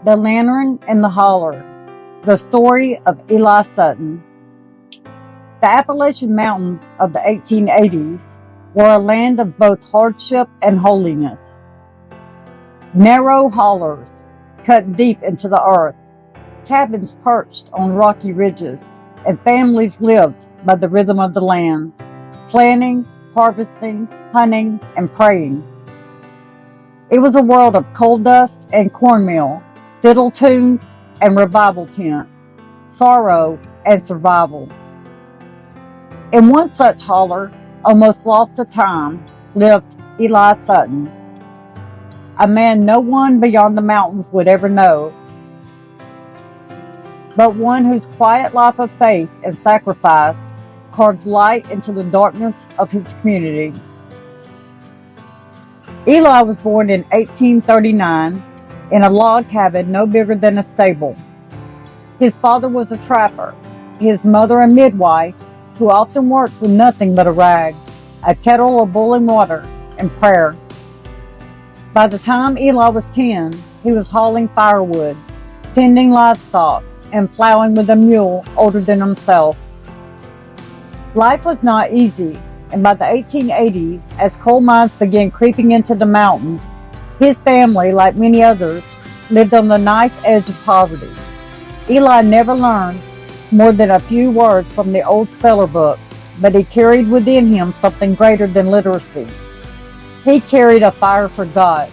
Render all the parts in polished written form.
The Lantern and the Holler, the story of Eli Sutton. The Appalachian Mountains of the 1880s were a land of both hardship and holiness. Narrow hollers cut deep into the earth, cabins perched on rocky ridges, and families lived by the rhythm of the land, planting, harvesting, hunting, and praying. It was a world of coal dust and cornmeal, fiddle tunes and revival tents, sorrow and survival. In one such holler, almost lost to time, lived Eli Sutton, a man no one beyond the mountains would ever know, but one whose quiet life of faith and sacrifice carved light into the darkness of his community. Eli was born in 1839 in a log cabin no bigger than a stable. His father was a trapper, his mother a midwife who often worked with nothing but a rag, a kettle of boiling water, and prayer. By the time Eli was 10, he was hauling firewood, tending livestock, and plowing with a mule older than himself. Life was not easy, and by the 1880s, as coal mines began creeping into the mountains, his family, like many others, lived on the knife edge of poverty. Eli never learned more than a few words from the old speller book, but he carried within him something greater than literacy. He carried a fire for God,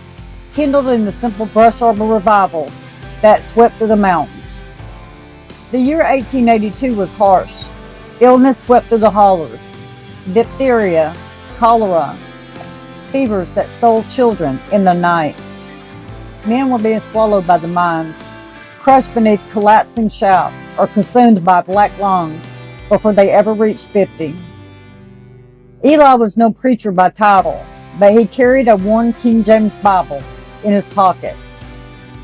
kindled in the simple brush arbor revivals that swept through the mountains. The year 1882 was harsh. Illness swept through the hollers. Diphtheria, cholera, fevers that stole children in the night. Men were being swallowed by the mines, crushed beneath collapsing shafts, or consumed by black lung before they ever reached 50. Eli was no preacher by title, but he carried a worn King James Bible in his pocket,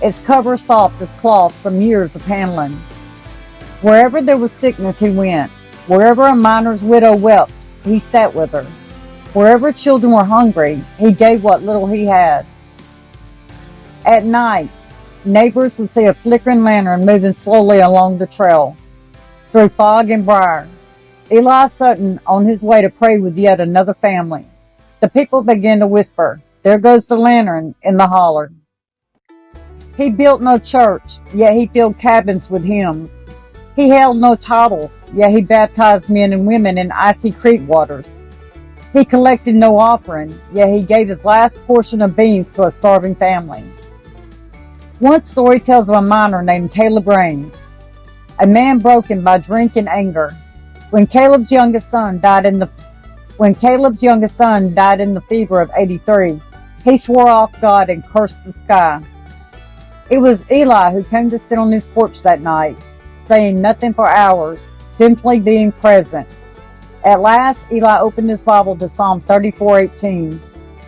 its cover soft as cloth from years of handling. Wherever there was sickness, he went. Wherever a miner's widow wept, he sat with her. Wherever children were hungry, he gave what little he had. At night, neighbors would see a flickering lantern moving slowly along the trail, through fog and briar. Eli Sutton on his way to pray with yet another family. The people began to whisper, "There goes the lantern in the holler." He built no church, yet he filled cabins with hymns. He held no title, yet he baptized men and women in icy creek waters. He collected no offering, yet he gave his last portion of beans to a starving family. One story tells of a miner named Caleb Raines, a man broken by drink and anger. When Caleb's youngest son died in the fever of 83, he swore off God and cursed the sky. It was Eli who came to sit on his porch that night, saying nothing for hours, simply being present. At last, Eli opened his Bible to Psalm 34:18.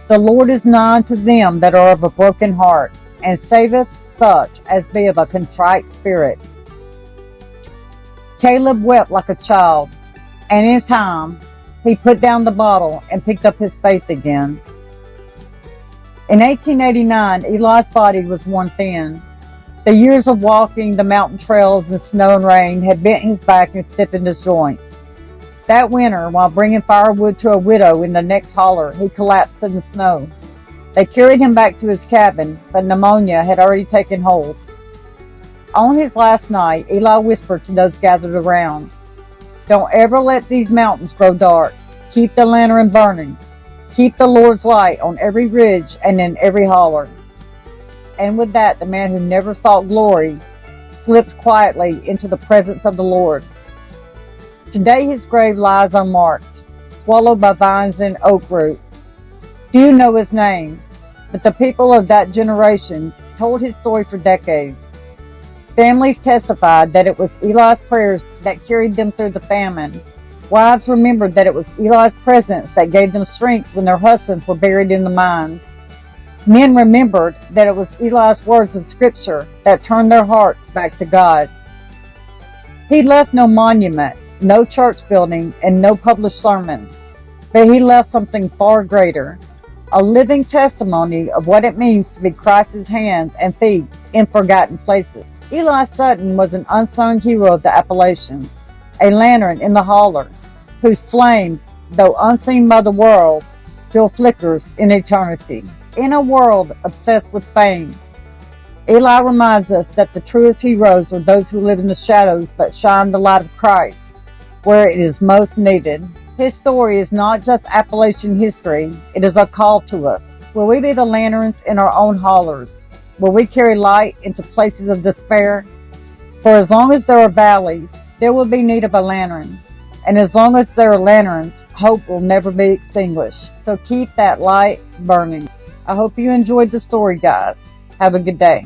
"The Lord is nigh unto them that are of a broken heart, and saveth such as be of a contrite spirit." Caleb wept like a child, and in time, he put down the bottle and picked up his faith again. In 1889, Eli's body was worn thin. The years of walking the mountain trails in snow and rain had bent his back and stiffened his joints. That winter, while bringing firewood to a widow in the next holler, he collapsed in the snow. They carried him back to his cabin, but pneumonia had already taken hold. On his last night, Eli whispered to those gathered around, "Don't ever let these mountains grow dark. Keep the lantern burning. Keep the Lord's light on every ridge and in every holler." And with that, the man who never sought glory slipped quietly into the presence of the Lord. Today his grave lies unmarked, swallowed by vines and oak roots. Few know his name, but the people of that generation told his story for decades. Families testified that it was Eli's prayers that carried them through the famine. Wives remembered that it was Eli's presence that gave them strength when their husbands were buried in the mines. Men remembered that it was Eli's words of Scripture that turned their hearts back to God. He left no monument, no church building, and no published sermons, but he left something far greater. a living testimony of what it means to be Christ's hands and feet in forgotten places. Eli Sutton was an unsung hero of the Appalachians, a lantern in the Holler, whose flame, though unseen by the world, still flickers in eternity. In a world obsessed with fame, Eli reminds us that the truest heroes are those who live in the shadows but shine the light of Christ where it is most needed. His story is not just Appalachian history, it is a call to us. Will we be the lanterns in our own hollers? Will we carry light into places of despair? For as long as there are valleys, there will be need of a lantern. And as long as there are lanterns, hope will never be extinguished. So keep that light burning. I hope you enjoyed the story, guys. Have a good day.